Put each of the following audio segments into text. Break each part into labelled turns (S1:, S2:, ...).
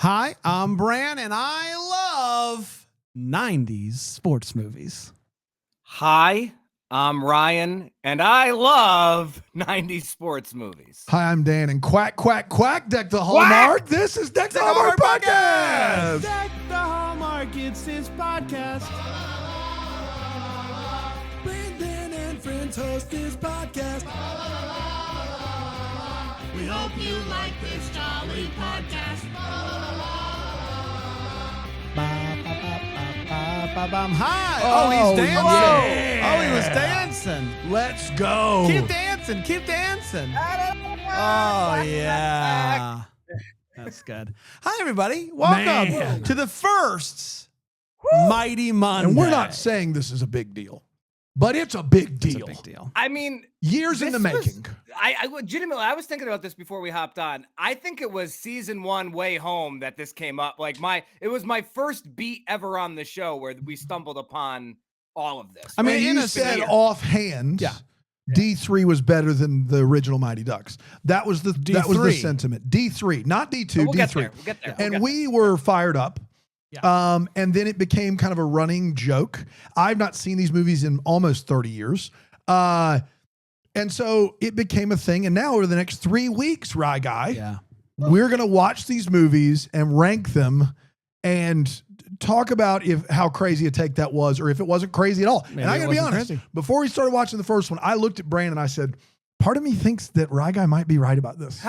S1: Hi, I'm Bran, and I love 90s sports movies.
S2: Hi, I'm Ryan, and I love 90s sports movies.
S3: Hi, I'm Dan, and quack, quack, quack, Deck the Hallmark. This is Deck the Hallmark Podcast.
S1: Deck the Hallmark, it's his podcast.
S4: Brandon and friends host this podcast. We hope you like this jolly podcast.
S1: Hi. Oh, he's dancing.
S3: Yeah.
S1: Oh, he was dancing.
S3: Let's go.
S1: Keep dancing. Keep dancing. Oh, yeah. That's good. Hi, everybody. Welcome
S3: Man.
S1: to the first Mighty Monday.
S3: And we're not saying this is a big deal, but it's a big deal.
S1: It's a big deal.
S2: I mean,
S3: Years in the making.
S2: I legitimately, I was thinking about this before we hopped on. I think it was season 1 Way Home that this came up. It was my first beat ever on the show where we stumbled upon all of this.
S1: I mean,
S3: And
S1: in
S3: you
S1: a
S3: said
S1: year.
S3: offhand,
S1: Yeah.
S3: D3 was better than the original Mighty Ducks. That was the
S1: D3.
S3: sentiment. D3, not D2,
S2: We'll
S3: D3.
S2: get there. We'll get there.
S3: And we were fired up.
S1: Yeah.
S3: And then it became kind of a running joke. I've not seen these movies in almost 30 years. And so it became a thing. And now over the next 3 weeks, Rye Guy,
S1: Yeah.
S3: we're going to watch these movies and rank them and talk about how crazy a take that was, or if it wasn't crazy at all.
S1: Maybe
S3: and I
S1: it
S3: got to be
S1: wasn't
S3: honest,
S1: crazy.
S3: before we started watching the first one, I looked at Brandon and I said, part of me thinks that Rye Guy might be right about this.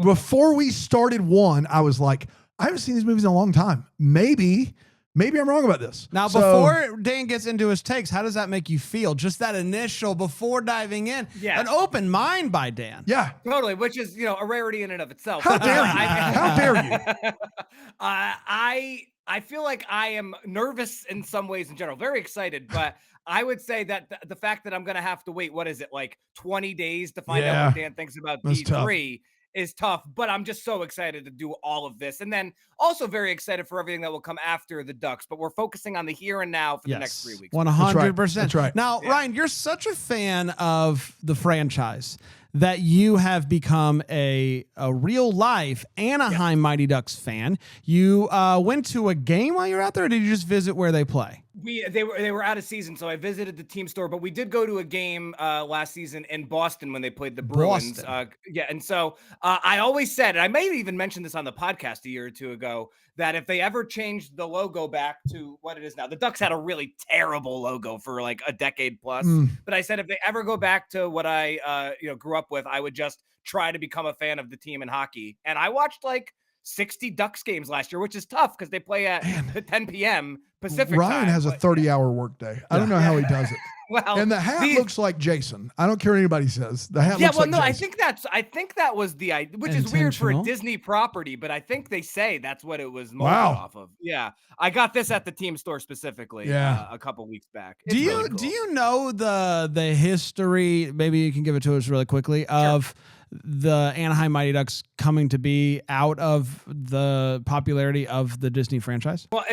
S3: Before we started one, I was like, I haven't seen these movies in a long time. Maybe I'm wrong about this.
S1: Now,
S3: So-
S1: before Dan gets into his takes, how does that make you feel? Just that initial, before diving in,
S2: Yeah.
S1: an open mind by Dan.
S3: yeah.
S2: Totally, which is, a rarity in and of itself.
S3: How dare you? How dare you?
S2: I feel like I am nervous in some ways in general, very excited, but I would say that the fact that I'm going to have to wait, what is it, like 20 days to find out what Dan thinks about
S3: That's
S2: D3 is tough, but I'm just so excited to do all of this. And then also very excited for everything that will come after the Ducks, but we're focusing on the here and now for the next 3 weeks.
S1: 100%.
S3: That's right.
S1: Now, Ryan, you're such a fan of the franchise that you have become a real life Anaheim Mighty Ducks fan. You went to a game while you were out there, or did you just visit where they play?
S2: They were out of season, so I visited the team store, but we did go to a game last season in Boston when they played the Bruins.
S1: Boston.
S2: And so I always said, and I may have even mentioned this on the podcast a year or two ago, that if they ever changed the logo back to what it is now, the Ducks had a really terrible logo for like a decade plus. But I said if they ever go back to what I grew up with, I would just try to become a fan of the team in hockey. And I watched like 60 Ducks games last year, which is tough because they play at 10 p.m. Pacific
S3: Ryan
S2: time.
S3: has a 30-hour workday. I don't know how he does it.
S2: Well,
S3: And the hat looks like Jason. I don't care what anybody says. The hat looks like Jason.
S2: I think that was the idea, which is weird for a
S1: Intentional.
S2: Disney property, but I think they say that's what it was molded
S3: Wow.
S2: off of. Yeah, I got this at the team store specifically.
S3: Yeah.
S2: A couple weeks back.
S1: Do
S2: It's
S1: you
S2: really cool.
S1: do you know the history? Maybe you can give it to us really quickly of the Anaheim Mighty Ducks coming to be out of the popularity of the Disney franchise.
S2: Well,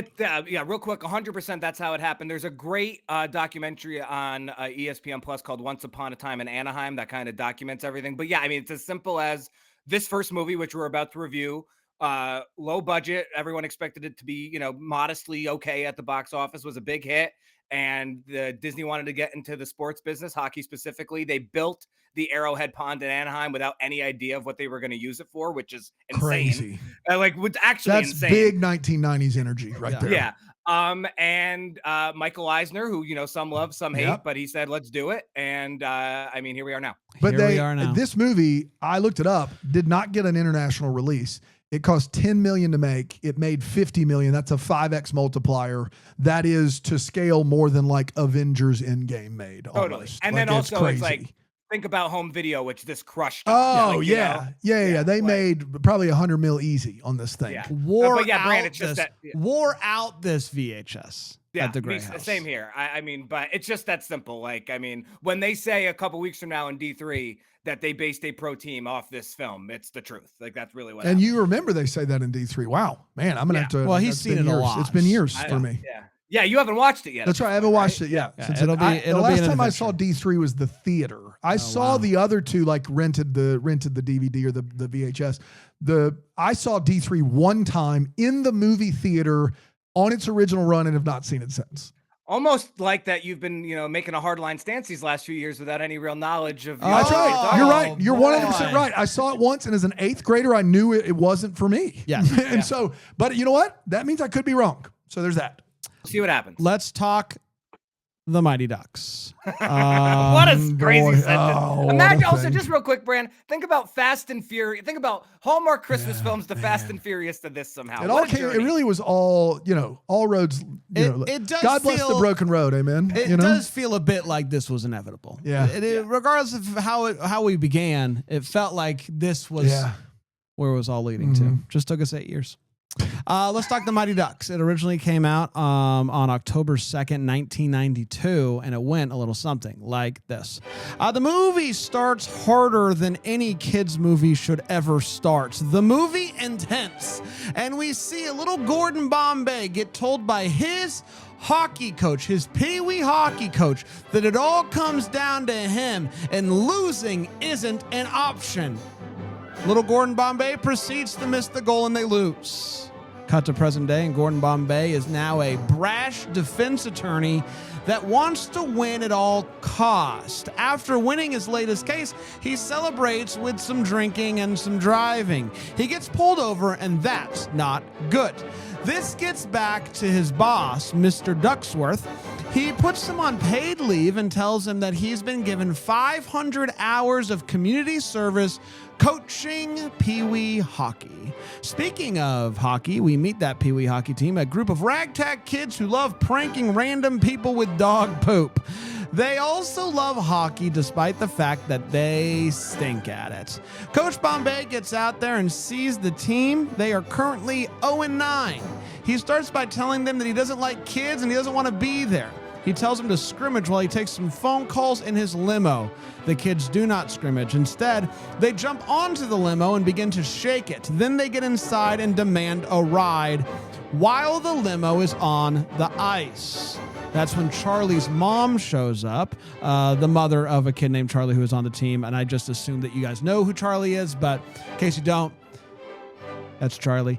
S2: real quick, 100%. That's how it happened. There's a great documentary on ESPN Plus called "Once Upon a Time in Anaheim" that kind of documents everything. But yeah, I mean, it's as simple as this first movie, which we're about to review. Low budget. Everyone expected it to be, modestly okay at the box office. Was a big hit. And Disney wanted to get into the sports business, hockey specifically. They built the Arrowhead Pond in Anaheim without any idea of what they were going to use it for, which is insane.
S3: Crazy.
S2: It's actually
S3: That's
S2: insane.
S3: big 1990s energy right there.
S2: Yeah. And Michael Eisner, who, some love, some hate,
S3: Yep.
S2: but he said, let's do it. And here we are now.
S3: But
S1: Here we are now.
S3: this movie, I looked it up, did not get an international release. It cost $10 million to make. It made $50 million. That's a 5x multiplier. That is to scale more than like Avengers Endgame made.
S2: Totally.
S3: Almost.
S2: And
S3: Like,
S2: then also it's
S3: crazy.
S2: like, think about home video, which this crushed.
S3: Oh,
S2: you
S3: yeah.
S2: know?
S3: Yeah. They made probably $100 million easy on this thing.
S2: Yeah.
S1: Wore
S2: but yeah, Brand,
S1: out
S2: it's just
S1: this,
S2: that. Yeah.
S1: wore out this VHS at the
S2: me-
S1: Grey House.
S2: Same here. But it's just that simple. When they say a couple weeks from now in D3 that they based a pro team off this film, it's the truth. That's really what
S3: And
S2: happened.
S3: you remember they say that in D3. Wow, man, I'm going to have to.
S1: Well, he's
S3: it's
S1: seen
S3: been
S1: it a
S3: years.
S1: lot.
S3: It's been years for me.
S2: Yeah. Yeah, you haven't watched it yet.
S3: That's right. I haven't watched it yet.
S1: Yeah,
S3: Since
S1: it'll be
S3: the last
S1: an
S3: time I
S1: adventure.
S3: saw D3 was the theater. I saw the other two, like rented the DVD or the VHS. I saw D3 one time in the movie theater on its original run and have not seen it since.
S2: Almost like that you've been, making a hardline stance these last few years without any real knowledge of.
S3: That's right.
S1: Oh,
S3: You're right. You're
S1: boy.
S3: 100% right. I saw it once, and as an 8th grader, I knew it wasn't for me.
S1: Yeah.
S3: And so, but you know what? That means I could be wrong. So there's that.
S2: See what happens.
S1: Let's talk the Mighty Ducks.
S2: What a crazy
S3: boy.
S2: sentence.
S3: Oh, what
S2: Imagine
S3: a
S2: also,
S3: thing.
S2: just real quick, Brand, think about Fast and Furious. Think about Hallmark Christmas films to Fast and Furious to this somehow.
S3: It all came. It really was all, all roads.
S1: It does
S3: God bless the
S1: feel-
S3: broken road. Amen.
S1: It does feel a bit like this was inevitable.
S3: Yeah.
S1: Regardless of how we began, it felt like this was where it was all leading to. Just took us 8 years. Let's talk the Mighty Ducks. It originally came out on October 2nd, 1992, and it went a little something like this. The movie starts harder than any kids movie should ever start. The movie intense, and we see a little Gordon Bombay get told by his hockey coach, his pee-wee hockey coach, that it all comes down to him, and losing isn't an option. Little Gordon Bombay proceeds to miss the goal and they lose. Cut to present day, and Gordon Bombay is now a brash defense attorney that wants to win at all cost. After winning his latest case, he celebrates with some drinking and some driving. He gets pulled over, and that's not good. This gets back to his boss, Mr. Ducksworth. He puts him on paid leave and tells him that he's been given 500 hours of community service coaching Pee-wee hockey. Speaking of hockey, we meet that Pee-wee hockey team, a group of ragtag kids who love pranking random people with dog poop. They also love hockey despite the fact that they stink at it. Coach Bombay gets out there and sees the team. They are currently 0-9. He starts by telling them that he doesn't like kids and he doesn't want to be there. He tells them to scrimmage while he takes some phone calls in his limo. The kids do not scrimmage. Instead, they jump onto the limo and begin to shake it. Then they get inside and demand a ride while the limo is on the ice. That's when Charlie's mom shows up, the mother of a kid named Charlie who is on the team. And I just assume that you guys know who Charlie is, but in case you don't, that's Charlie.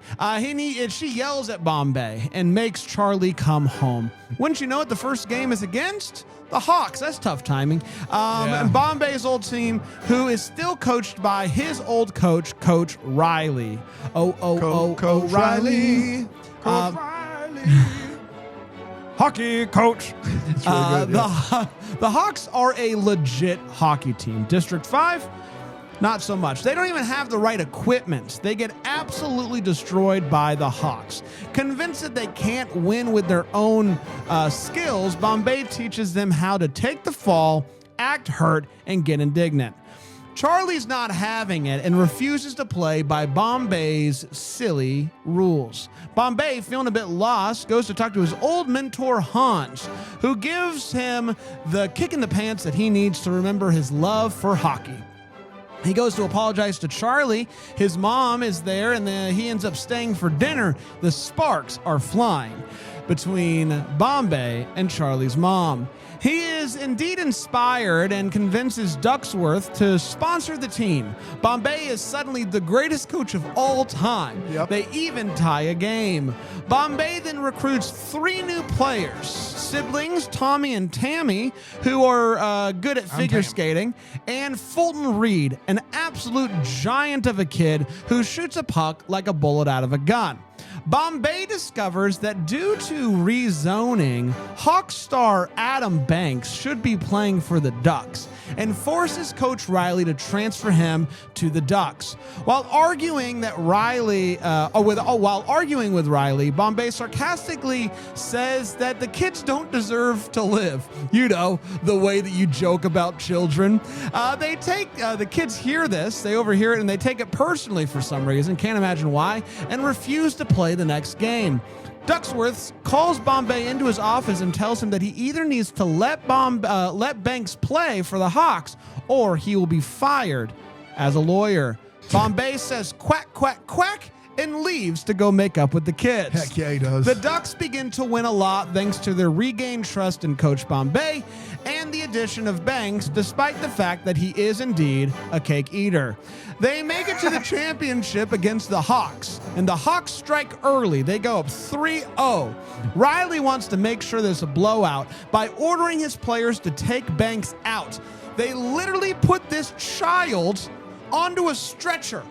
S1: She yells at Bombay and makes Charlie come home. Wouldn't you know it, the first game is against the Hawks. That's tough timing. And Bombay's old team, who is still coached by his old coach, Coach Riley.
S3: Coach Riley.
S1: Coach
S3: Riley.
S1: Hockey coach.
S3: It's really good,
S1: The Hawks are a legit hockey team. District 5, not so much. They don't even have the right equipment. They get absolutely destroyed by the Hawks. Convinced that they can't win with their own skills, Bombay teaches them how to take the fall, act hurt, and get indignant. Charlie's not having it and refuses to play by Bombay's silly rules. Bombay, feeling a bit lost, goes to talk to his old mentor, Hans, who gives him the kick in the pants that he needs to remember his love for hockey. He goes to apologize to Charlie. His mom is there, and he ends up staying for dinner. The sparks are flying between Bombay and Charlie's mom. He is indeed inspired and convinces Ducksworth to sponsor the team. Bombay is suddenly the greatest coach of all time.
S3: Yep.
S1: They even tie a game. Bombay then recruits 3 new players, siblings Tommy and Tammy, who are good at figure skating, and Fulton Reed, an absolute giant of a kid who shoots a puck like a bullet out of a gun. Bombay discovers that due to rezoning, Hawk star Adam Banks should be playing for the Ducks and forces Coach Riley to transfer him to the Ducks. While arguing with Riley, Bombay sarcastically says that the kids don't deserve to live. You know, the way that you joke about children. The kids hear this, they overhear it, and they take it personally for some reason, can't imagine why, and refuse to play the next game. Ducksworth calls Bombay into his office and tells him that he either needs to let Banks play for the Hawks or he will be fired as a lawyer. Bombay says quack, quack, quack, and leaves to go make up with the kids.
S3: Heck yeah, he does.
S1: The Ducks begin to win a lot thanks to their regained trust in Coach Bombay and the addition of Banks, despite the fact that he is indeed a cake eater. They make it to the championship against the Hawks, and the Hawks strike early. They go up 3-0. Riley wants to make sure there's a blowout by ordering his players to take Banks out. They literally put this child onto a stretcher.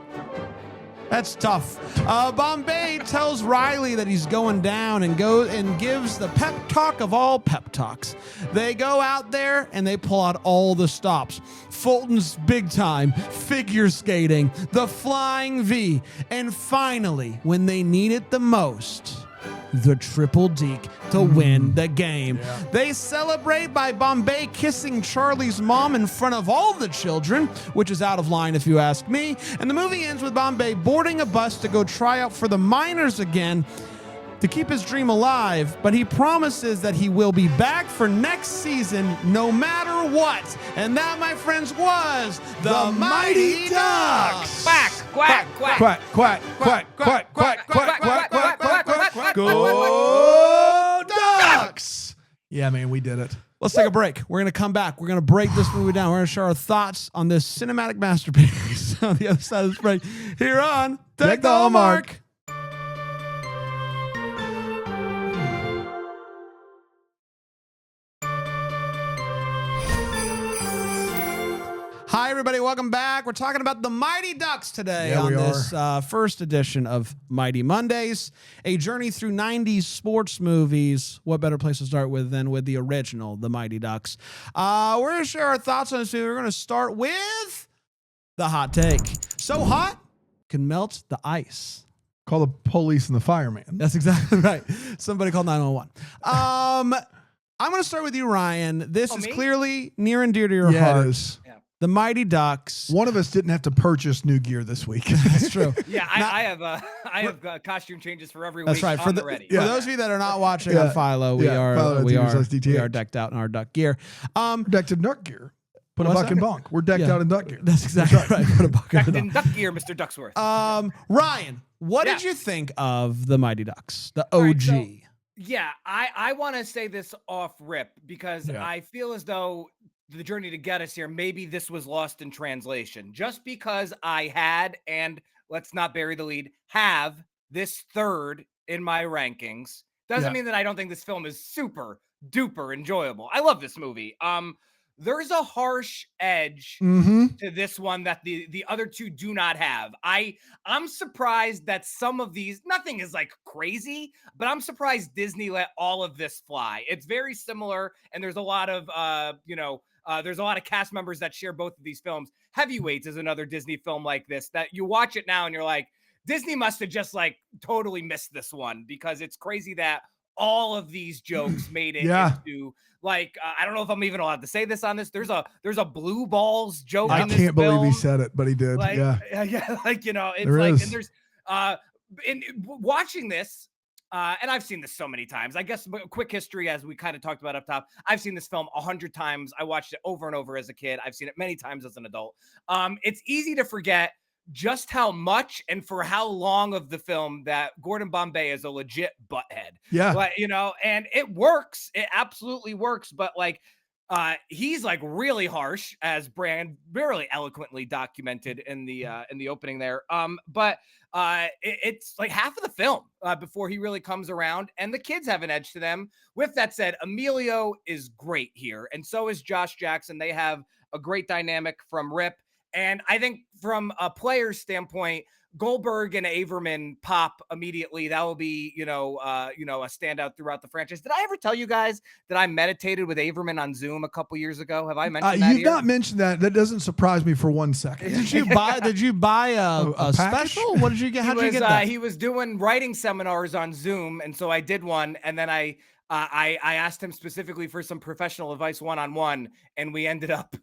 S1: That's tough. Bombay tells Riley that he's going down and goes and gives the pep talk of all pep talks. They go out there and they pull out all the stops. Fulton's big time, figure skating, the flying V, and finally, when they need it the most, the triple deke to win the game.
S3: Yeah.
S1: They celebrate by Bombay kissing Charlie's mom in front of all the children, which is out of line if you ask me. And the movie ends with Bombay boarding a bus to go try out for the minors again to keep his dream alive, but he promises that he will be back for next season no matter what. And that, my friends, was the Mighty Ducks.
S2: Quack, quack, quack.
S3: Quack, quack, quack, quack, quack, quack, quack, quack, quack, quack. Go Ducks! Yeah, man, we did it.
S1: Let's take a break. We're going to come back. We're going to break this movie down. We're going to share our thoughts on this cinematic masterpiece on the other side of this break. Here on Take the Hallmark. Hi, everybody. Welcome back. We're talking about the Mighty Ducks today on this first edition of Mighty Mondays, a journey through 90s sports movies. What better place to start with than with the original, the Mighty Ducks? We're going to share our thoughts on this movie. We're going to start with the hot take. So hot, can melt the ice.
S3: Call the police and the fireman.
S1: That's exactly right. Somebody called 911. I'm going to start with you, Ryan. This is
S2: me?
S1: clearly near and dear to your
S3: Yeah,
S1: heart.
S3: it is.
S1: The Mighty Ducks.
S3: One of us didn't have to purchase new gear this week.
S1: That's true.
S2: Yeah, I have costume changes for every
S1: That's
S2: week.
S1: right.
S2: On the ready.
S1: For those of you that are not watching
S3: Yeah.
S1: on Philo, we
S3: Yeah,
S1: are
S3: Philo
S1: we
S3: TV's
S1: are
S3: SDTH.
S1: we are decked out in our duck gear.
S3: Decked in duck gear. Put a
S1: What's
S3: buck in
S1: that?
S3: bonk. We're decked
S1: Yeah.
S3: out in duck gear.
S1: That's exactly right. Put a bucket
S2: Back
S1: in
S2: in
S1: the
S2: duck gear, Mr. Ducksworth.
S1: Ryan, what did you think of the Mighty Ducks, the OG?
S2: right, so- Yeah, I want to say this off rip because
S3: Yeah.
S2: I feel as though the journey to get us here, maybe this was lost in translation. Just because I had, and let's not bury the lead, have this third in my rankings doesn't mean that I don't think this film is super duper enjoyable. I love this movie. There's a harsh edge to this one that the other two do not have. I'm surprised that some of these, nothing is like crazy, but I'm surprised Disney let all of this fly. It's very similar, and there's a lot of there's a lot of cast members that share both of these films. Heavyweights is another Disney film like this that you watch it now and you're like, Disney must have just like totally missed this one, because it's crazy that all of these jokes made it into like I don't know if I'm even allowed to say this on this. There's a blue balls joke.
S3: I
S2: in this
S3: can't believe he
S2: film.
S3: said it, but he did.
S2: Like,
S3: yeah.
S2: like it's
S3: There
S2: like,
S3: is.
S2: and there's in watching this. And I've seen this so many times. I guess a quick history, as we kind of talked about up top. I've seen this film 100 times. I watched it over and over as a kid. I've seen it many times as an adult. It's easy to forget just how much and for how long of the film that Gordon Bombay is a legit butthead.
S3: Yeah.
S2: Like, and it works. It absolutely works. But like, he's like really harsh, as Brand very eloquently documented in the opening there. But it's like half of the film before he really comes around, and the kids have an edge to them. With that said, Emilio is great here, and so is Josh Jackson. They have a great dynamic from Rip, and I think from a player's standpoint, Goldberg and Averman pop immediately. That will be, a standout throughout the franchise. Did I ever tell you guys that I meditated with Averman on Zoom a couple years ago? Have I mentioned that
S3: You've
S2: here?
S3: not mentioned that. That doesn't surprise me for 1 second.
S1: Did you buy a
S3: package?
S1: special? What did you get? How did you get that?
S2: He was doing writing seminars on Zoom, and so I did one, and then I asked him specifically for some professional advice one-on-one, and we ended up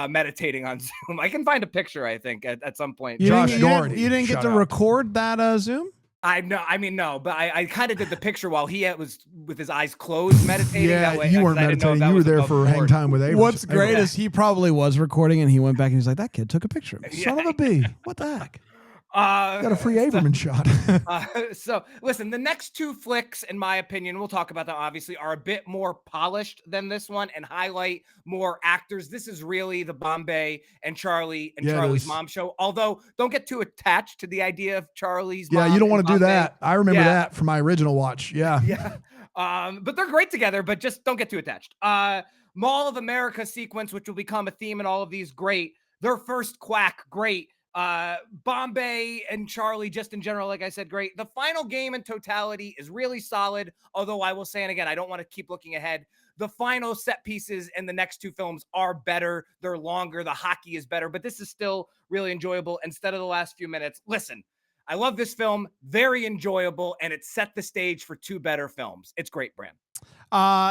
S2: meditating on Zoom. I can find a picture, I think, at some point.
S1: You
S3: Josh
S1: didn't,
S3: Doherty,
S1: you didn't get
S3: shout
S1: to
S3: out.
S1: record that Zoom?
S2: No, but I kind of did the picture while he was with his eyes closed meditating.
S3: Yeah,
S2: that way,
S3: you weren't
S2: I didn't know if
S3: meditating.
S2: that
S3: You were
S2: was
S3: there
S2: above
S3: for hang
S2: board.
S3: time with Averman.
S1: What's great is he probably was recording and he went back and he's like, that kid took a picture of me. Son of a bee. What the heck?
S3: Got a free Averman shot.
S2: So listen, the next two flicks, in my opinion, we'll talk about them obviously, are a bit more polished than this one and highlight more actors. This is really the Bombay and Charlie and Charlie's mom show. Although don't get too attached to the idea of Charlie's mom.
S3: Yeah, you don't want to do
S2: Bombay.
S3: that. I remember that from my original watch. Yeah.
S2: Yeah. But they're great together, but just don't get too attached. Mall of America sequence, which will become a theme in all of these, great. Their first quack, great. Bombay and Charlie, just in general, like I said, great. The final game in totality is really solid. Although I will say, and again, I don't want to keep looking ahead. The final set pieces in the next two films are better. They're longer. The hockey is better, but this is still really enjoyable. Instead of the last few minutes, listen, I love this film. Very enjoyable. And it set the stage for two better films. It's great, Bran.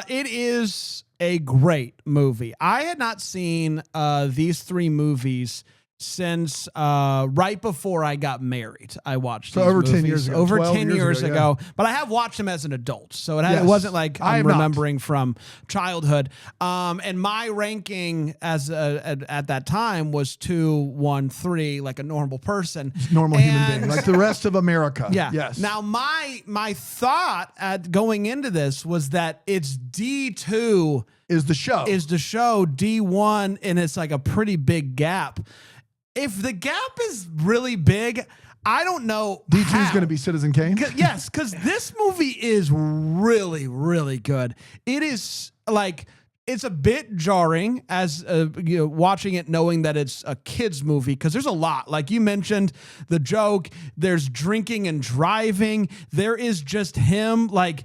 S1: It is a great movie. I had not seen these three movies since right before I got married. I watched
S3: so
S1: these
S3: over
S1: movies.
S3: 10 years ago.
S1: Over 10 years ago.
S3: Yeah.
S1: But I have watched them as an adult. So it
S3: Yes.
S1: wasn't like
S3: I
S1: I'm
S3: have not.
S1: remembering from childhood. And my ranking as at that time was 2, 1, 3, like a normal person.
S3: Normal human being, like the rest of America.
S1: Yeah.
S3: Yes.
S1: Now my thought at going into this was that it's D2
S3: is the show.
S1: D1, and it's like a pretty big gap. If the gap is really big, I don't know.
S3: D2 is going to be Citizen Kane.
S1: Yes, because this movie is really, really good. It is like, it's a bit jarring as watching it, knowing that it's a kid's movie, because there's a lot. Like you mentioned, the joke, there's drinking and driving. There is just him like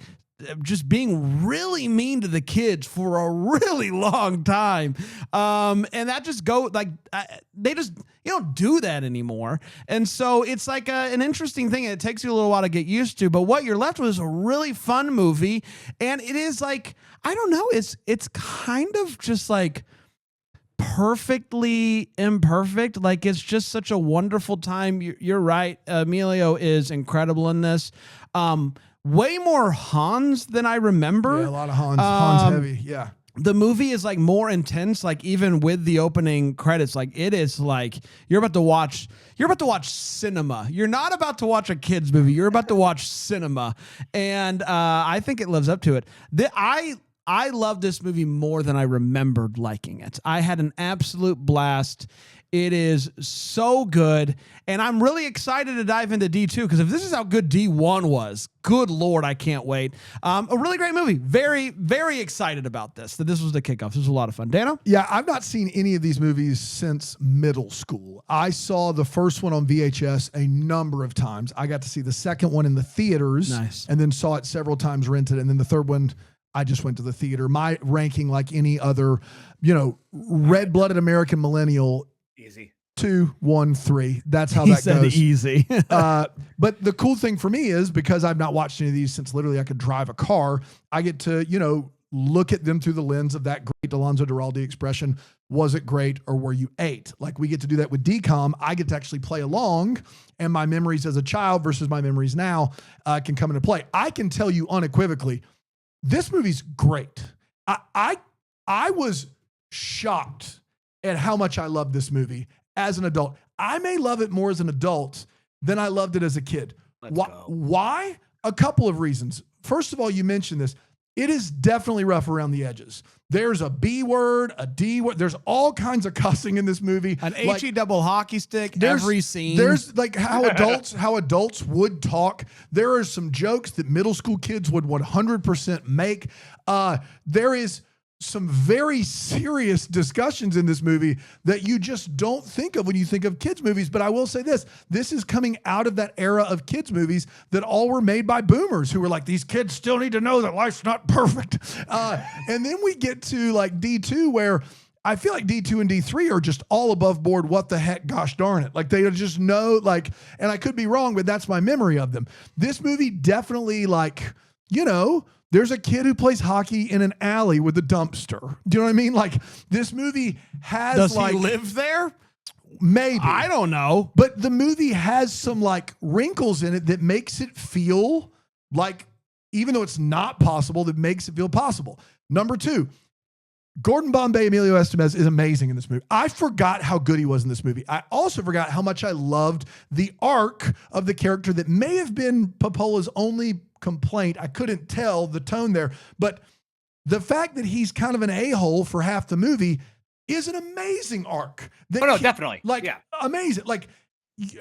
S1: just being really mean to the kids for a really long time. And that just they just, you don't do that anymore. And so it's like an interesting thing. It takes you a little while to get used to, but what you're left with is a really fun movie. And it is like, I don't know, it's kind of just like perfectly imperfect. Like it's just such a wonderful time. You're right. Emilio is incredible in this. Way more Hans than I remember.
S3: Yeah, a lot of Hans. Hans heavy. Yeah.
S1: The movie is like more intense, like even with the opening credits, like it is like you're about to watch cinema. You're not about to watch a kid's movie. You're about to watch cinema. And I think it lives up to it. I love this movie more than I remembered liking it. I had an absolute blast. It is so good, and I'm really excited to dive into D2, because if this is how good D1 was, good Lord, I can't wait. A really great movie. Very, very excited about this, that this was the kickoff. This was a lot of fun. Dano?
S3: Yeah, I've not seen any of these movies since middle school. I saw the first one on VHS a number of times. I got to see the second one in the theaters.
S1: Nice.
S3: And then saw it several times rented, and then the third one, I just went to the theater. My ranking, like any other, red-blooded American millennial,
S2: Easy.
S3: 2, 1, 3. That's how
S1: He
S3: that
S1: said
S3: goes.
S1: easy.
S3: But the cool thing for me is, because I've not watched any of these since literally I could drive a car, I get to, look at them through the lens of that great Alonzo Duralde expression. Was it great, or were you 8? Like we get to do that with DCOM. I get to actually play along, and my memories as a child versus my memories now can come into play. I can tell you unequivocally, this movie's great. I was shocked at how much I loved this movie as an adult. I may love it more as an adult than I loved it as a kid. Why? A couple of reasons. First of all, you mentioned this. It is definitely rough around the edges. There's a B word, a D word. There's all kinds of cussing in this movie.
S1: An HE double hockey stick, every scene.
S3: There's like how adults would talk. There are some jokes that middle school kids would 100% make. There is some very serious discussions in this movie that you just don't think of when you think of kids movies. But I will say this is coming out of that era of kids movies that all were made by boomers who were like, these kids still need to know that life's not perfect. And then we get to like D2, where I feel like D2 and D3 are just all above board. What the heck? Gosh darn it. Like they just know, like, and I could be wrong, but that's my memory of them. This movie definitely, like, there's a kid who plays hockey in an alley with a dumpster. Do you know what I mean? Like this movie has
S1: Does
S3: like,
S1: he live there?
S3: Maybe.
S1: I don't know.
S3: But the movie has some like wrinkles in it that makes it feel like, even though it's not possible, that makes it feel possible. Number 2, Gordon Bombay, Emilio Estevez is amazing in this movie. I forgot how good he was in this movie. I also forgot how much I loved the arc of the character that may have been Pappolla's only complaint. I couldn't tell the tone there, but the fact that he's kind of an a-hole for half the movie is an amazing arc.
S2: Definitely.
S3: Amazing. Like,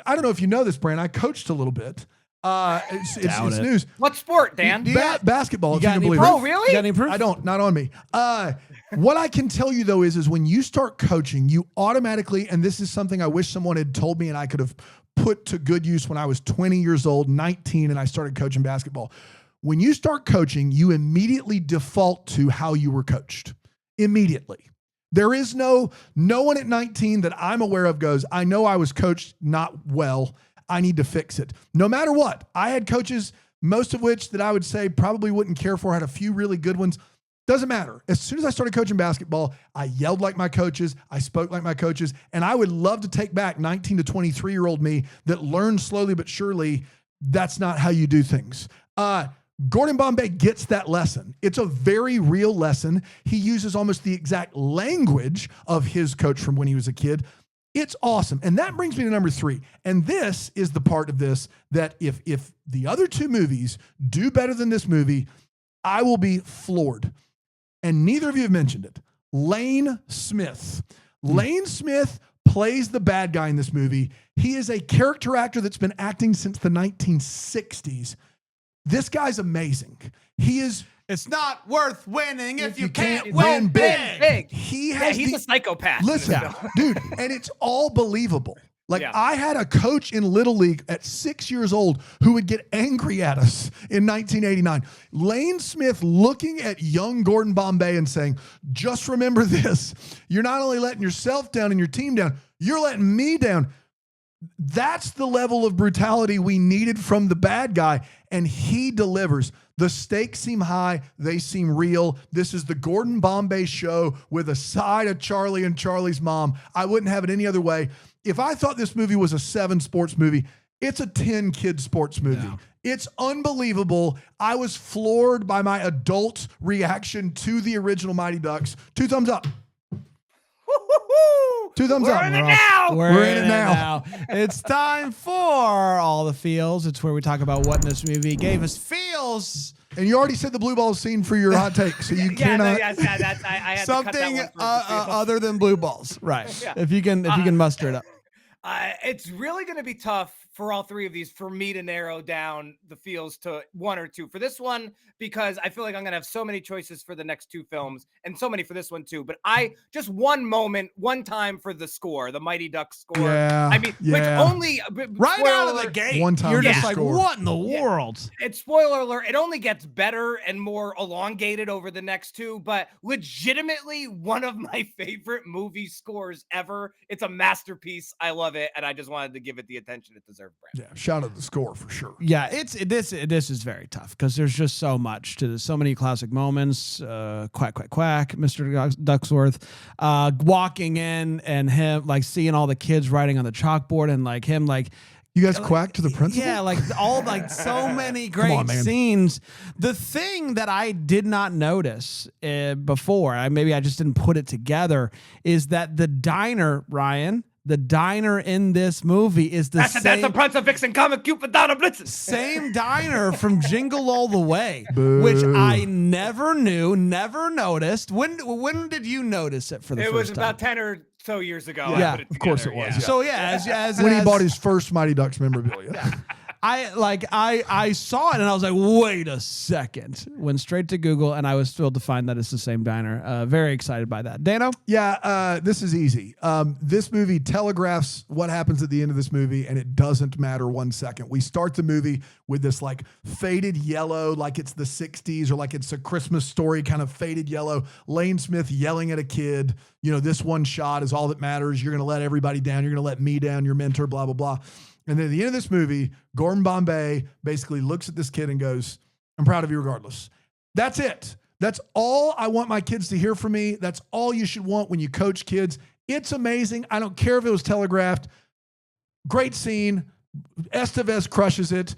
S3: I don't know if you know this, Brand. I coached a little bit. It's news.
S2: What sport, Dan?
S3: Basketball.
S1: You got any
S3: believe
S1: proof?
S3: it.
S2: Oh, really?
S1: You got any proof?
S3: I don't. Not on me. What I can tell you though is when you start coaching, you automatically, and this is something I wish someone had told me and I could have put to good use when I was 20 years old, 19, and I started coaching basketball. When you start coaching, you immediately default to how you were coached. Immediately. There is no one at 19 that I'm aware of goes, I know I was coached not well. I need to fix it. No matter what. I had coaches, most of which that I would say probably wouldn't care for, had a few really good ones. Doesn't matter. As soon as I started coaching basketball, I yelled like my coaches. I spoke like my coaches. And I would love to take back 19 to 23-year-old me that learned slowly but surely that's not how you do things. Gordon Bombay gets that lesson. It's a very real lesson. He uses almost the exact language of his coach from when he was a kid. It's awesome. And that brings me to number 3. And this is the part of this that if the other 2 movies do better than this movie, I will be floored. And neither of you have mentioned it. Lane Smith. Lane Smith plays the bad guy in this movie. He is a character actor that's been acting since the 1960s. This guy's amazing.
S1: It's not worth winning if you can't
S3: win
S2: big.
S3: He's
S2: a psychopath.
S3: Listen, dude, and it's all believable. Like I had a coach in Little League at 6 years old who would get angry at us in 1989. Lane Smith looking at young Gordon Bombay and saying, just remember this. You're not only letting yourself down and your team down, you're letting me down. That's the level of brutality we needed from the bad guy, and he delivers. The stakes seem high. They seem real. This is the Gordon Bombay show with a side of Charlie and Charlie's mom. I wouldn't have it any other way. If I thought this movie was a 7 sports movie, it's a 10 kid sports movie. Yeah. It's unbelievable. I was floored by my adult reaction to the original Mighty Ducks. 2 thumbs up. 2 thumbs up.
S2: We're in it now.
S1: We're in it now. It's time for All the Feels. It's where we talk about what in this movie gave us feels.
S3: And you already said the blue ball scene for your hot take, so you cannot.
S2: I had
S1: something
S2: to cut that one
S1: other than blue balls, right? Yeah. If you can muster it up.
S2: It's really going to be tough for all 3 of these for me to narrow down the feels to 1 or 2 for this one, because I feel like I'm going to have so many choices for the next 2 films and so many for this one too. But I just one time for the score, the Mighty Ducks score.
S3: Yeah,
S2: I mean, which only
S1: right out of the gate,
S3: one time
S1: you're just like,
S3: score.
S1: what in the world?
S2: It's spoiler alert. It only gets better and more elongated over the next 2, but legitimately one of my favorite movie scores ever. It's a masterpiece. I love it, and I just wanted to give it the attention it deserved.
S3: Yeah, shout out the score for sure.
S1: Yeah, this is very tough because there's just so much to this, so many classic moments. Quack quack quack, Mr. Ducksworth, walking in and him like seeing all the kids writing on the chalkboard and like him like.
S3: You guys quack to the principal?
S1: Yeah, like all like so many great scenes. The thing that I did not notice before, maybe I just didn't put it together, is that the diner, Ryan. The diner in this movie is
S2: that's a Prince of Vixen comic Cupid down a Blitzen.
S1: Same diner from Jingle All the Way,
S3: Boo.
S1: Which I never knew, never noticed. When did you notice it for the first time?
S2: It was about 10 or so years ago.
S1: Yeah,
S3: of course it was.
S1: Yeah. So yeah, as
S3: when he bought his first Mighty Ducks memorabilia.
S1: Yeah. I saw it and I was like, wait a second. Went straight to Google and I was thrilled to find that it's the same diner. Very excited by that. Dano?
S3: Yeah, this is easy. This movie telegraphs what happens at the end of this movie, and it doesn't matter 1 second. We start the movie with this like faded yellow, like it's the 60s or like it's a Christmas Story kind of faded yellow. Lane Smith yelling at a kid, you know, this one shot is all that matters. You're going to let everybody down. You're going to let me down, your mentor, blah, blah, blah. And then at the end of this movie, Gordon Bombay basically looks at this kid and goes, I'm proud of you regardless. That's it. That's all I want my kids to hear from me. That's all you should want when you coach kids. It's amazing. I don't care if it was telegraphed. Great scene. Estevez crushes it.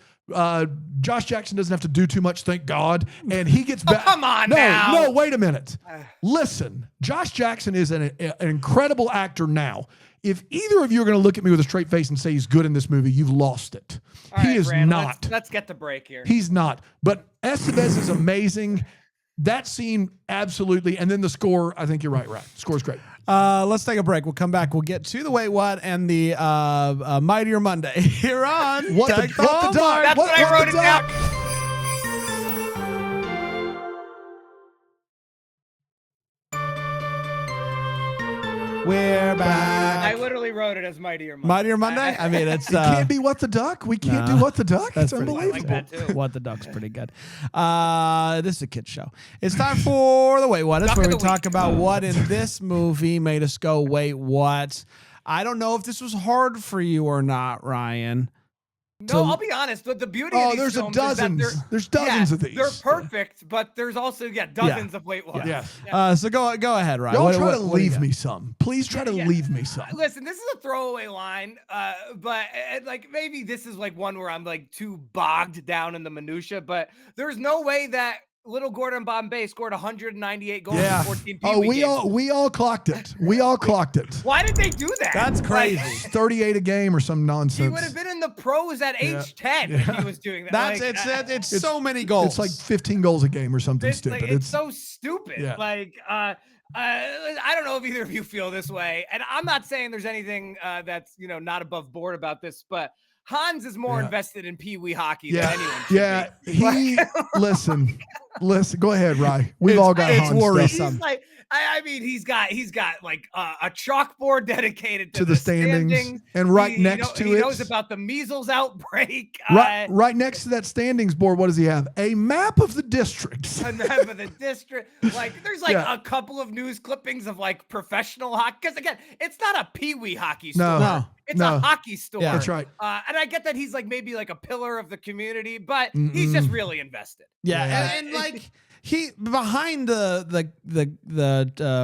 S3: Josh Jackson doesn't have to do too much, thank God, and he gets back.
S2: Come on
S3: no,
S2: now.
S3: No, wait a minute. Listen, Josh Jackson is an incredible actor now. If either of you are going to look at me with a straight face and say he's good in this movie, you've lost it.
S2: All right,
S3: Is
S2: Brandon,
S3: not.
S2: Let's get the break here.
S3: He's not. But Estevez is amazing. That scene, absolutely. And then the score, I think you're right. Score's great.
S1: Let's take a break. We'll come back. We'll get to the Wait What and the Mightier Monday here on
S3: What the
S1: Duck.
S3: Duck?
S2: That's what I wrote it down.
S1: We're back.
S2: I literally wrote it as Mightier Monday.
S1: Mightier Monday? I mean, it's...
S3: It can't be What the Duck? We can't do What the Duck?
S1: That's
S3: It's
S1: pretty
S3: unbelievable.
S2: I like that too.
S1: What the Duck's pretty good. This is a kid's show. It's time for the Wait What. It's
S2: Duck
S1: where
S2: of
S1: we
S2: the
S1: talk
S2: week.
S1: about what in this movie made us go, wait, what? I don't know if this was hard for you or not, Ryan.
S2: No, I'll be honest. The beauty
S3: Oh,
S2: of these
S3: there's
S2: films
S3: dozens.
S2: is that
S3: There's dozens of these.
S2: They're perfect, but there's also dozens of Wait What.
S3: Yeah.
S1: So go ahead, Ryan.
S3: Don't
S1: What-
S3: try
S1: what-
S3: to
S1: what do you
S3: leave
S1: got?
S3: me some. Please try to leave me some.
S2: Listen, this is a throwaway line, but like maybe this is like one where I'm like too bogged down in the minutia. But there's no way that Little Gordon Bombay scored 198 goals in 14 Pee
S3: Oh,
S2: Wee games.
S3: we all clocked it. We all clocked it.
S2: Why did they do that?
S1: That's crazy.
S2: Like,
S3: 38 a game or some nonsense.
S2: he would have been in the pros at age 10 if he was doing that.
S1: That's
S2: Like,
S1: it's so many goals.
S3: It's like 15 goals a game or something
S2: It's,
S3: stupid.
S2: like, it's so stupid.
S3: Yeah.
S2: Like, I don't know if either of you feel this way, and I'm not saying there's anything that's not above board about this, but Hans is more invested in Pee Wee hockey than anyone. Should be.
S3: Listen. Go ahead, Rye. We've all got
S1: it's
S3: Hans
S1: worrisome.
S3: stuff.
S2: He's like, I mean, he's got like a chalkboard dedicated
S3: To the standings, and right next to
S2: he
S3: it,
S2: knows about the measles outbreak.
S3: right next to that standings board, what does he have? A map of the districts.
S2: A map of the district. Like, there's like a couple of news clippings of like professional hockey. Because again, it's not a Pee Wee hockey store.
S3: No.
S2: It's a hockey store.
S1: Yeah.
S3: That's right.
S2: And I get that he's like maybe like a pillar of the community, but he's just really invested.
S1: Yeah, and like he behind the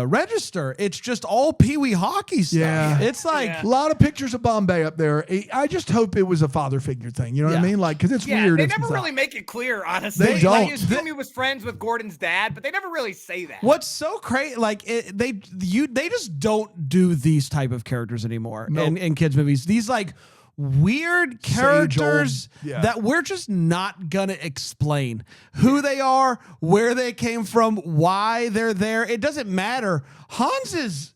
S1: register, it's just all Pee Wee hockey stuff.
S3: Yeah.
S1: It's like
S3: A lot of pictures of Bombay up there. I just hope it was a father figure thing. You know what I mean? Like, because it's weird.
S2: They
S3: if
S2: never
S3: it's not.
S2: really make it clear, honestly.
S3: They
S2: Like,
S3: don't.
S2: you assume he was friends with Gordon's dad, but they never really say that.
S1: what's so crazy. Like they just don't do these type of characters anymore in kids movies. These like weird characters
S3: Yeah.
S1: that we're just not gonna explain who they are, where they came from, why they're there. It doesn't matter. Hans is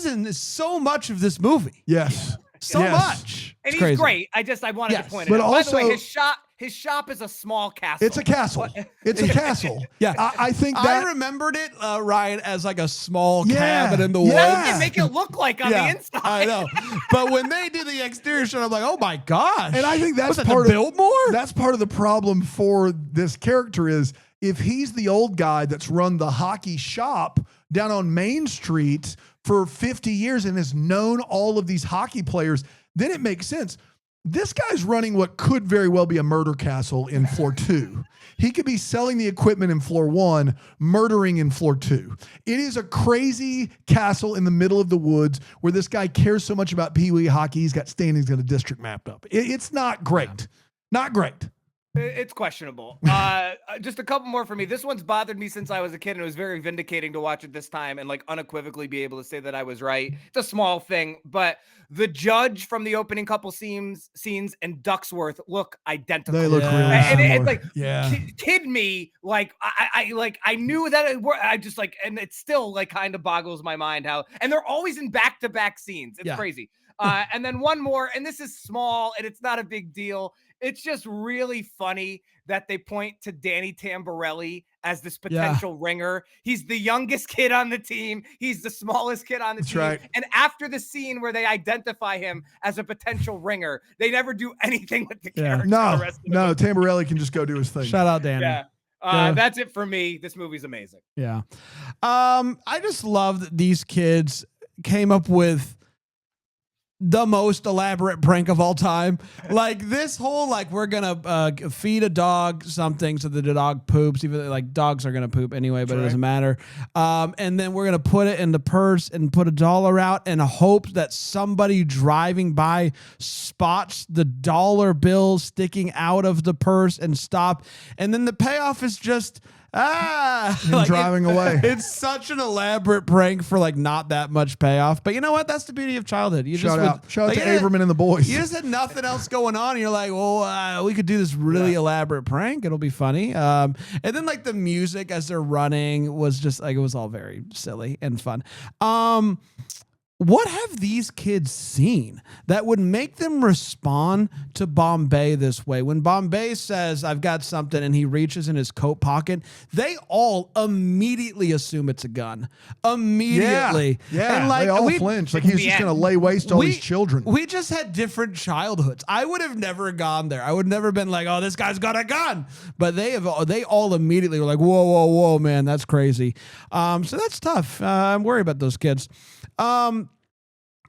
S1: in so much of this movie.
S3: Yes.
S1: So
S3: Yes.
S1: much.
S2: And
S1: It's
S2: he's
S1: crazy.
S2: great. I wanted to point it
S3: But
S2: out. By the way,
S3: also-
S2: his shop is a small castle.
S3: It's a castle. It's a castle.
S1: Yeah.
S3: I think that.
S1: I remembered it, Ryan, as like a small
S3: Yeah.
S1: cabin in the
S3: Yeah.
S1: woods.
S2: They make it look like on the inside.
S1: I know. But when they did the exterior shot, I'm like, oh my gosh.
S3: And I think that's
S1: Was that
S3: part
S1: the
S3: of
S1: Biltmore?
S3: That's part of the problem for this character is if he's the old guy that's run the hockey shop down on Main Street for 50 years and has known all of these hockey players, then it makes sense. This guy's running what could very well be a murder castle in floor 2. He could be selling the equipment in floor 1, murdering in floor 2. It is a crazy castle in the middle of the woods where this guy cares so much about Pee Wee hockey. He's got standings in a district mapped up. It's not great. Not great.
S2: It's questionable. Just a couple more for me. This one's bothered me since I was a kid, and it was very vindicating to watch it this time and like unequivocally be able to say that I was right. It's a small thing, but the judge from the opening couple scenes and Ducksworth look identical.
S3: They look
S1: Yeah.
S3: really
S2: And
S3: similar.
S2: it's like,
S3: yeah.
S2: kid me, like I knew that I just like, and it still like kind of boggles my mind how, and they're always in back-to-back scenes. It's crazy. And then one more, and this is small and it's not a big deal. It's just really funny that they point to Danny Tamborelli as this potential ringer. He's the youngest kid on the team. He's the smallest kid on the team.
S3: right.
S2: And after the scene where they identify him as a potential ringer, they never do anything with the character. the rest of the movie.
S3: Tamborelli can just go do his thing.
S1: Shout out, Danny.
S2: Yeah.
S1: Yeah.
S2: That's it for me. This movie's amazing.
S1: Yeah. I just love that these kids came up with the most elaborate prank of all time. Like this whole, like, we're gonna feed a dog something so that the dog poops, even though, like, dogs are gonna poop anyway, but it doesn't matter. And then we're gonna put it in the purse and put $1 out and hope that somebody driving by spots the dollar bill sticking out of the purse and stop. And then the payoff is just
S3: Him driving away.
S1: It's such an elaborate prank for, like, not that much payoff. But you know what? That's the beauty of childhood. You
S3: Shout out to Averman and the boys.
S1: You just had nothing else going on. And you're like, well, we could do this really elaborate prank. It'll be funny. And then, like, the music as they're running was just like, it was all very silly and fun. What have these kids seen that would make them respond to Bombay this way? When Bombay says, I've got something, and he reaches in his coat pocket, they all immediately assume it's a gun. Immediately.
S3: Yeah.
S1: And, like,
S3: they all flinch. Like, he's just going to lay waste to all these children.
S1: We just had different childhoods. I would have never gone there. I would never been like, oh, this guy's got a gun. But they all immediately were like, whoa, man, that's crazy. So that's tough. I'm worried about those kids.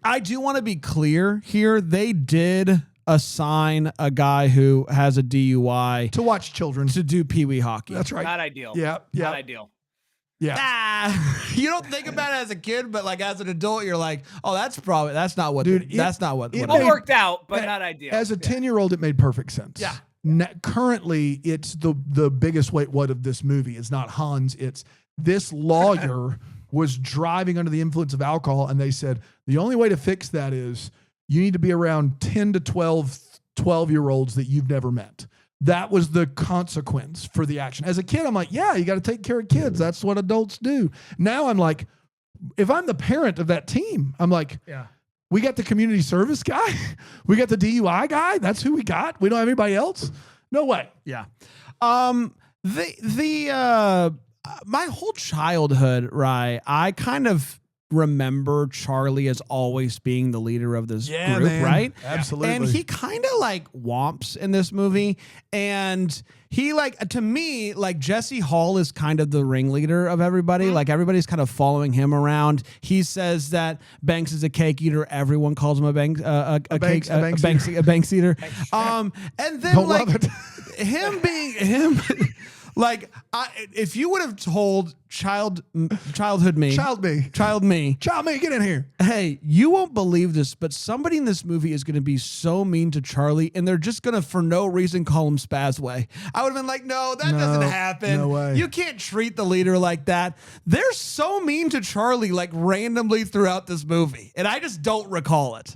S1: I do want to be clear here. They did assign a guy who has a DUI
S3: to watch children
S1: to do peewee hockey.
S3: That's right.
S2: Not ideal.
S3: Yeah.
S2: Not ideal.
S3: Yeah.
S1: You don't think about it as a kid, but, like, as an adult, you're like, oh, that's not what.
S3: Dude,
S1: that's not what.
S2: It worked out, but not ideal.
S3: As a 10-year-old, it made perfect sense.
S1: Yeah.
S3: Currently, it's the biggest what of this movie is not Hans. It's this lawyer was driving under the influence of alcohol, and they said the only way to fix that is you need to be around 10 to 12-year-olds that you've never met. That was the consequence for the action. As a kid, I'm like, yeah, you got to take care of kids. That's what adults do. Now I'm like, if I'm the parent of that team, I'm like,
S1: yeah,
S3: we got the community service guy. We got the DUI guy. That's who we got. We don't have anybody else. No way.
S1: Yeah. My whole childhood, right, I kind of remember Charlie as always being the leader of this group,
S3: man.
S1: right?
S3: Absolutely.
S1: And he kind of, like, womps in this movie. And he, like, to me, like, Jesse Hall is kind of the ringleader of everybody. Like, everybody's kind of following him around. He says that Banks is a cake eater. Everyone calls him a Banks eater. And then,
S3: Don't
S1: like,
S3: love it.
S1: him being him. Like, if you would have told child me, get
S3: in here.
S1: Hey, you won't believe this, but somebody in this movie is going to be so mean to Charlie, and they're just going to, for no reason, call him Spazway. I would have been like, no, that doesn't happen.
S3: No way.
S1: You can't treat the leader like that. They're so mean to Charlie, like, randomly throughout this movie, and I just don't recall it.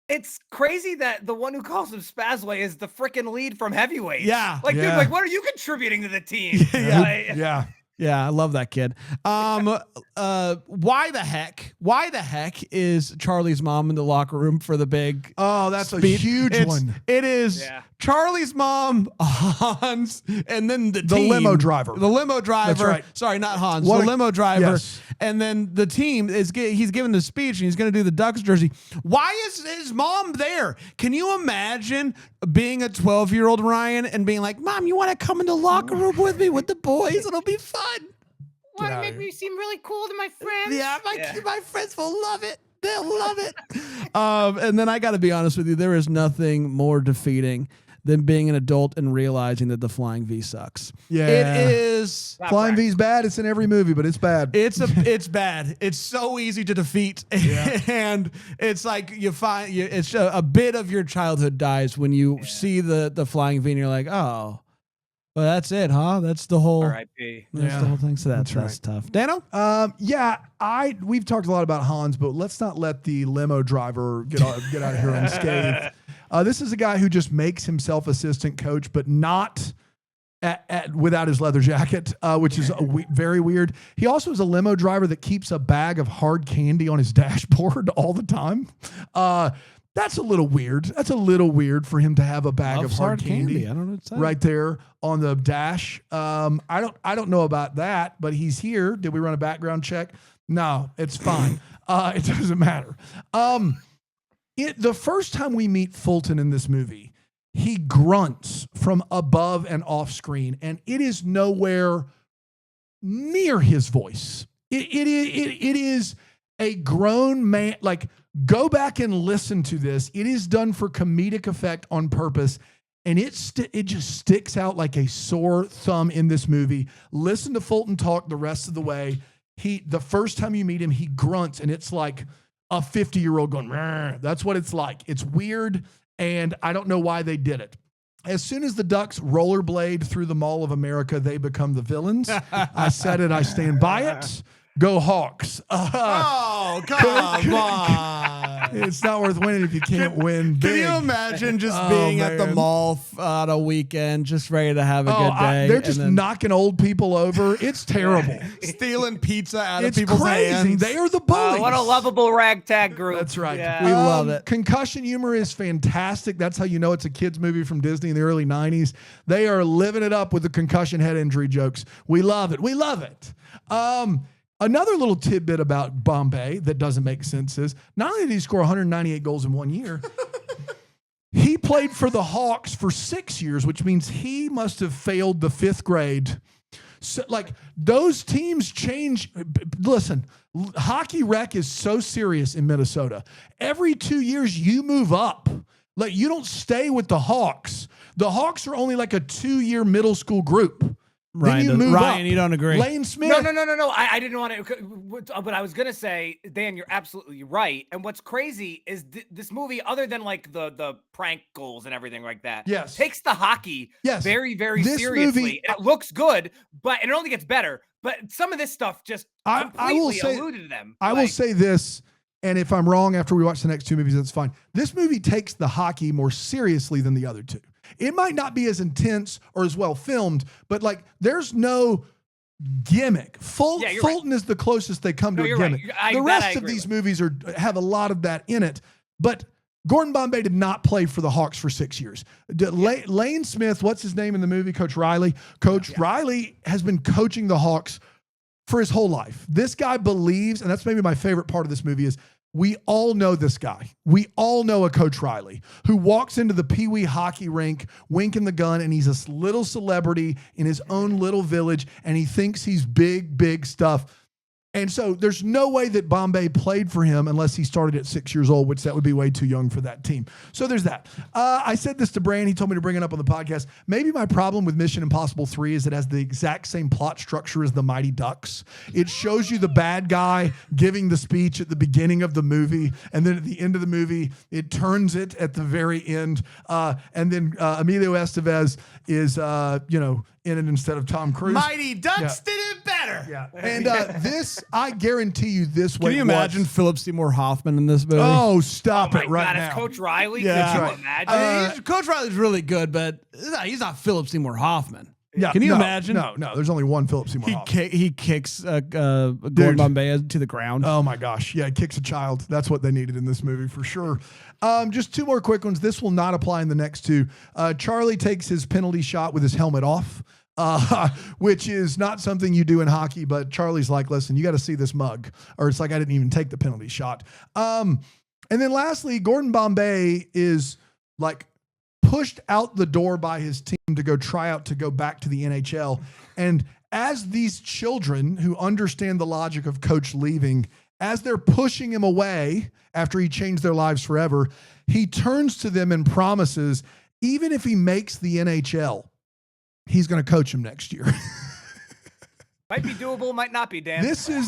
S2: It's crazy that the one who calls him Spazway is the freaking lead from Heavyweight.
S1: Yeah.
S2: Like, dude, like, what are you contributing to the team?
S3: Yeah.
S1: Yeah, I love that kid. Why the heck is Charlie's mom in the locker room for the big
S3: that's
S1: speech?
S3: a huge one.
S1: It is Charlie's mom, Hans, and then the team.
S3: limo driver.
S1: The limo driver.
S3: That's right.
S1: Sorry, not Hans.
S3: What
S1: the
S3: a-
S1: limo driver.
S3: Yes.
S1: And then the team he's giving the speech and he's going to do the Ducks jersey. Why is his mom there? Can you imagine being a 12-year-old Ryan and being like, Mom, you want to come in the locker room with me with the boys? It'll be fun.
S2: Want to make me seem really cool to my friends?
S1: Yeah, my friends will love it. They'll love it. And then I got to be honest with you. There is nothing more defeating than being an adult and realizing that the Flying V sucks.
S3: Yeah.
S1: It is.
S3: Flying V's bad. It's in every movie, but it's bad.
S1: It's bad. It's so easy to defeat. Yeah. And it's like it's a bit of your childhood dies when you see the Flying V and you're like, oh, well, that's it, huh? That's the whole.
S2: R.I.P.
S1: That's the whole thing. So that's tough. Dano?
S3: We've talked a lot about Hans, but let's not let the limo driver get out of here unscathed. This is a guy who just makes himself assistant coach, but not without his leather jacket, which is very weird. He also is a limo driver that keeps a bag of hard candy on his dashboard all the time. That's a little weird. That's a little weird for him to have a bag of hard candy.
S1: I don't know what to say.
S3: Right there on the dash. I don't know about that, but he's here. Did we run a background check? No, it's fine. It doesn't matter. The first time we meet Fulton in this movie, he grunts from above and off screen, and it is nowhere near his voice. It is a grown man, like Go back and listen to this. It is done for comedic effect on purpose. And it just sticks out like a sore thumb in this movie. Listen to Fulton talk the rest of the way. The first time you meet him, he grunts, and it's like a 50-year-old going, "Rrr." That's what it's like. It's weird, and I don't know why they did it. As soon as the Ducks rollerblade through the Mall of America, they become the villains. I said it. I stand by it. Go Hawks.
S1: Oh, come on.
S3: It's not worth winning if you can't win big.
S1: Can you imagine just being at the mall on a weekend, just ready to have a good day?
S3: They're just knocking old people over. It's terrible.
S1: Stealing pizza out
S3: It's
S1: of people's
S3: crazy.
S1: hands.
S3: They are the bullies.
S2: What a lovable ragtag group.
S3: That's right.
S2: Yeah.
S1: We love it.
S3: Concussion humor is fantastic. That's how you know it's a kid's movie from Disney in the early 90s. They are living it up with the concussion head injury jokes. We love it. We love it. Another little tidbit about Bombay that doesn't make sense is not only did he score 198 goals in 1 year, he played for the Hawks for 6 years, which means he must have failed the 5th grade. So, like, those teams change. Listen, hockey rec is so serious in Minnesota. Every 2 years, you move up. Like, you don't stay with the Hawks. The Hawks are only like a 2-year middle school group.
S1: Ryan, you don't agree.
S3: Lane Smith.
S2: No. I didn't want to, but I was going to say, Dan, you're absolutely right. And what's crazy is this movie, other than like the prank goals and everything like that,
S3: yes,
S2: takes the hockey very, very
S3: this
S2: seriously.
S3: Movie,
S2: and it looks good, and it only gets better. But some of this stuff just completely eluded them.
S3: I will say this, and if I'm wrong after we watch the next 2 movies, that's fine. This movie takes the hockey more seriously than the other 2. It might not be as intense or as well filmed, but like there's no gimmick. Fulton is the closest they come to a gimmick.
S2: Right.
S3: The rest of these movies have a lot of that in it, but Gordon Bombay did not play for the Hawks for 6 years. Lane Smith, what's his name in the movie? Coach Riley. Riley has been coaching the Hawks for his whole life. This guy believes, and that's maybe my favorite part of this movie is we all know this guy. We all know a Coach Riley who walks into the Pee Wee hockey rink, winking the gun, and he's a little celebrity in his own little village, and he thinks he's big, big stuff. And so there's no way that Bombay played for him unless he started at 6 years old, which that would be way too young for that team. So there's that. I said this to Brian. He told me to bring it up on the podcast. Maybe my problem with Mission Impossible 3 is it has the exact same plot structure as the Mighty Ducks. It shows you the bad guy giving the speech at the beginning of the movie, and then at the end of the movie, it turns it at the very end. And then Emilio Estevez is, in it instead of Tom Cruise.
S1: Mighty Ducks did it better.
S3: Yeah. And this, I guarantee you this way.
S1: Can you imagine Philip Seymour Hoffman in this movie?
S3: Oh, stop it right
S2: God,
S3: now.
S2: It's Coach Riley.
S1: Yeah.
S2: Could you imagine?
S1: I mean, Coach Riley's really good, but he's not Philip Seymour Hoffman.
S3: Yeah,
S1: Can you imagine?
S3: No. There's only one Philip Seymour Hoffman.
S1: He kicks Gordon Bombay to the ground.
S3: Oh my gosh. Yeah, he kicks a child. That's what they needed in this movie for sure. Just 2 more quick ones. This will not apply in the next 2. Charlie takes his penalty shot with his helmet off. Which is not something you do in hockey, but Charlie's like, listen, you got to see this mug, or it's like, I didn't even take the penalty shot. And then lastly, Gordon Bombay is like pushed out the door by his team to go try out to go back to the NHL. And as these children who understand the logic of coach leaving, as they're pushing him away after he changed their lives forever, he turns to them and promises, even if he makes the NHL, he's going to coach him next year.
S2: Might be doable, might not be, Dan.
S3: This is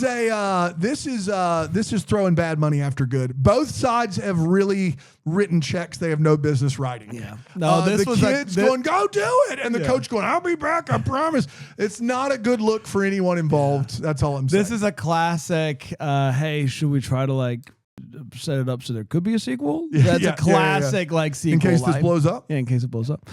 S3: throwing bad money after good. Both sides have really written checks they have no business writing.
S1: Yeah. No, this
S3: the
S1: was
S3: kids going, go do it. And the coach going, I'll be back. I promise. It's not a good look for anyone involved. That's all I'm saying.
S1: This is a classic. Hey, should we try to set it up so there could be a sequel? That's a classic sequel.
S3: In case this blows up.
S1: Yeah, in case it blows up.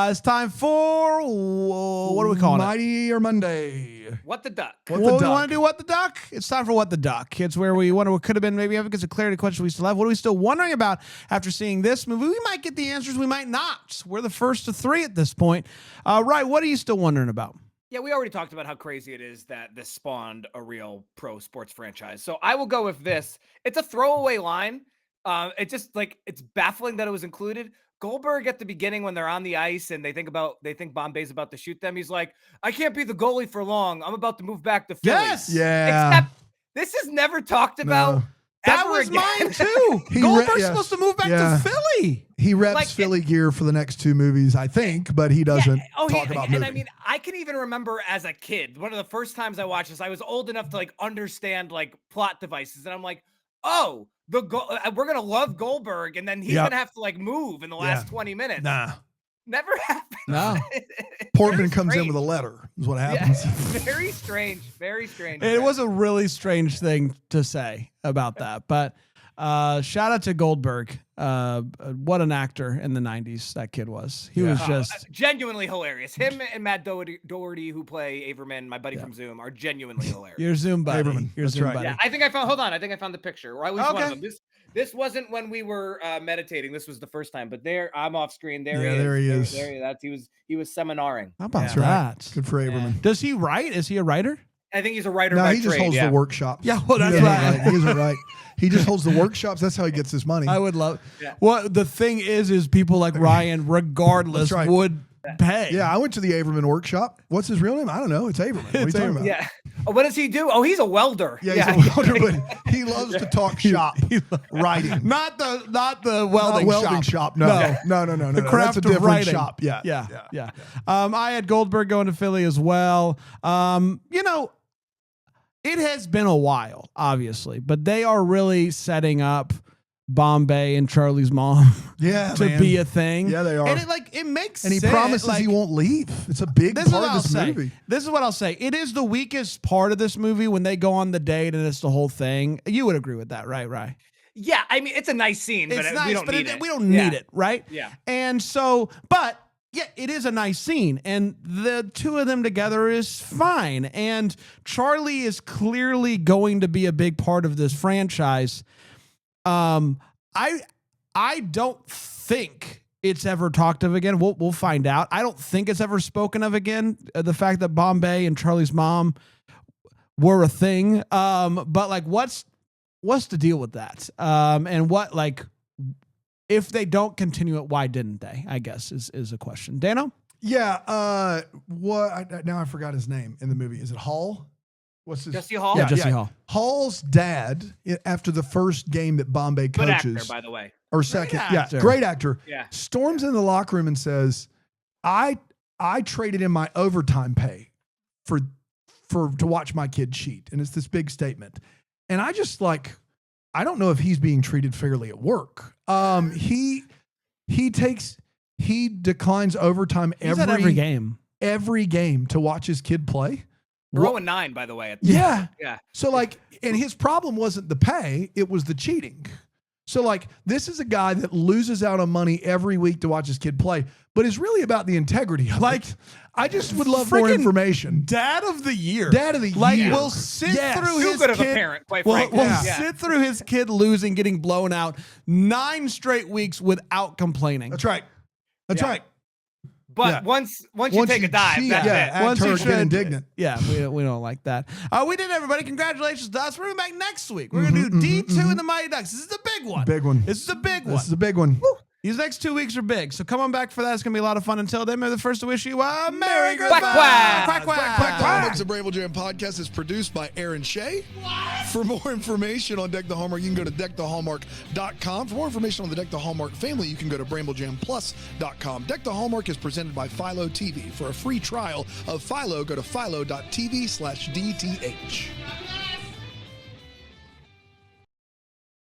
S1: It's time for what are we calling
S3: Mighty or Monday?
S2: What the Duck?
S1: We want to do What the Duck? It's time for What the Duck. It's where we wonder what could have been. Maybe it's a clarity question we still have. What are we still wondering about after seeing this movie? We might get the answers. We might not. We're the first of 3 at this point. Right. What are you still wondering about?
S2: Yeah, we already talked about how crazy it is that this spawned a real pro sports franchise. So I will go with this. It's a throwaway line. It's just it's baffling that it was included. Goldberg at the beginning when they're on the ice and they think Bombay's about to shoot them. He's like, I can't be the goalie for long. I'm about to move back to Philly.
S1: Yes.
S3: Yeah.
S2: Except this is never talked about.
S1: That
S2: ever
S1: was
S2: again.
S1: mine too.
S3: He
S1: Goldberg's
S3: yes.
S1: supposed to move back
S3: Yeah.
S1: to Philly.
S3: He reps
S2: Like,
S3: Philly gear for the next 2 movies, I think, but he doesn't talk about
S2: and
S3: moving.
S2: I mean, I can even remember as a kid, one of the first times I watched this, I was old enough to like understand like plot devices, and I'm like, oh, we're gonna love Goldberg, and then he's
S3: Yep.
S2: gonna have to like move in the last 20 minutes.
S3: Nah.
S2: Never happened.
S1: No.
S3: Portman
S2: Very
S3: comes in with a
S2: strange.
S3: letter, is what
S2: Yeah,
S3: happens.
S2: very strange. Very strange.
S1: It was a really strange thing to say about that, but shout out to Goldberg. What an actor in the 90s that kid was. He was just
S2: genuinely hilarious. Him and Matt Doherty, who play Averman, my buddy from Zoom, are genuinely hilarious.
S1: your Zoom buddy.
S3: Haberman,
S1: Your
S3: that's
S1: Zoom
S3: right.
S1: buddy.
S2: Yeah, I think I found. Hold on, I think I found the picture, or at least one of
S1: Okay.
S2: them. This wasn't when we were meditating. This was the first time. But there, I'm off screen. There,
S3: Yeah,
S2: he
S3: there he is.
S2: There, he was seminaring.
S1: How about
S3: That's right.
S1: that?
S3: Good for Averman.
S1: Does he write? Is he a writer?
S2: I think he's a writer.
S3: No,
S2: by
S3: he just
S2: trade,
S3: holds
S2: yeah.
S3: the workshops.
S1: Yeah, well, that's
S3: he doesn't
S1: right.
S3: write. He doesn't write. He just holds the workshops. That's how he gets his money.
S1: I would love.
S2: Yeah.
S1: Well, the thing is people like Ryan, regardless,
S3: That's right.
S1: would pay.
S3: Yeah, I went to the Averman workshop. What's his real name? I don't know. It's Averman. What are you
S1: It's
S3: talking
S1: Averman.
S3: about?
S2: Yeah. Oh, what does he do? Oh, he's a welder.
S3: Yeah, he's a welder, but he loves to talk shop writing.
S1: Not the welding,
S3: Not welding shop. No. No.
S1: The
S3: That's
S1: craft
S3: a
S1: of
S3: different
S1: writing.
S3: shop. Yeah.
S1: Yeah. I had Goldberg going to Philly as well. It has been a while, obviously, but they are really setting up Bombay and Charlie's mom
S3: Yeah,
S1: to
S3: man.
S1: be a thing.
S3: Yeah, they are.
S1: And it makes
S3: And he
S1: sense.
S3: promises he won't leave. It's a big
S1: This is
S3: part
S1: what
S3: of
S1: I'll
S3: this
S1: say.
S3: movie.
S1: This is what I'll say. It is the weakest part of this movie when they go on the date and it's the whole thing. You would agree with that, right, Rye?
S2: Yeah, I mean, it's a nice scene, but
S1: It's nice,
S2: we don't
S1: but
S2: need it.
S1: we don't need it, right?
S2: Yeah.
S1: And so, but yeah, it is a nice scene, and the two of them together is fine. And Charlie is clearly going to be a big part of this franchise. I don't think it's ever talked of again. We'll find out. I don't think it's ever spoken of again. The fact that Bombay and Charlie's mom were a thing. But like, what's the deal with that? And what, like, if they don't continue it, why didn't they? I guess is a question. Dano?
S3: Yeah. Now I forgot his name in the movie. Is it Hall? What's his?
S2: Jesse Hall?
S1: Yeah, Jesse Hall.
S3: Hall's dad, after the first game that Bombay
S2: Good
S3: coaches,
S2: actor, by the way.
S3: or second,
S1: actor.
S3: great actor,
S2: Yeah.
S3: storms in the locker room and says, I traded in my overtime pay to watch my kid cheat. And it's this big statement. And I just I don't know if he's being treated fairly at work. He declines overtime
S1: He's at every game.
S3: every game to watch his kid play.
S2: We're 0-9, by the way.
S3: Yeah.
S2: Yeah.
S3: So and his problem wasn't the pay, it was the cheating. So this is a guy that loses out on money every week to watch his kid play, but is really about the integrity of it. I just would love more
S1: Freaking
S3: information.
S1: Dad of the year.
S3: Dad of the year.
S1: We'll sit
S3: Yes.
S1: through
S2: Too
S1: his
S2: good of a
S1: kid.
S2: parent, quite
S1: We'll
S2: frankly. Yeah.
S1: sit through his kid losing, getting blown out 9 straight weeks without complaining.
S3: That's right. That's
S2: Yeah.
S3: right.
S2: But once you take a dive,
S3: cheat,
S2: that's
S3: yeah,
S2: it.
S3: act
S1: Once
S3: her,
S1: you
S3: get
S1: should-
S3: indignant.
S1: Yeah, we don't like that. We did, everybody. Congratulations to us. We're going back next week. We're going to do D2 in the Mighty Ducks. This is the big one.
S3: Big one.
S1: This is a big one.
S3: This is a big one.
S1: These next 2 weeks are big. So come on back for that. It's going to be a lot of fun. Until then, may the first to wish you a Merry Christmas.
S2: Quack, quack.
S1: Quack, quack.
S3: Quack, quack. The Bramble Jam podcast is produced by Aaron Shea. For more information on Deck the Hallmark, you can go to deckthehallmark.com. For more information on the Deck the Hallmark family, you can go to bramblejamplus.com. Deck the Hallmark is presented by Philo TV. For a free trial of Philo, go to philo.tv/DTH.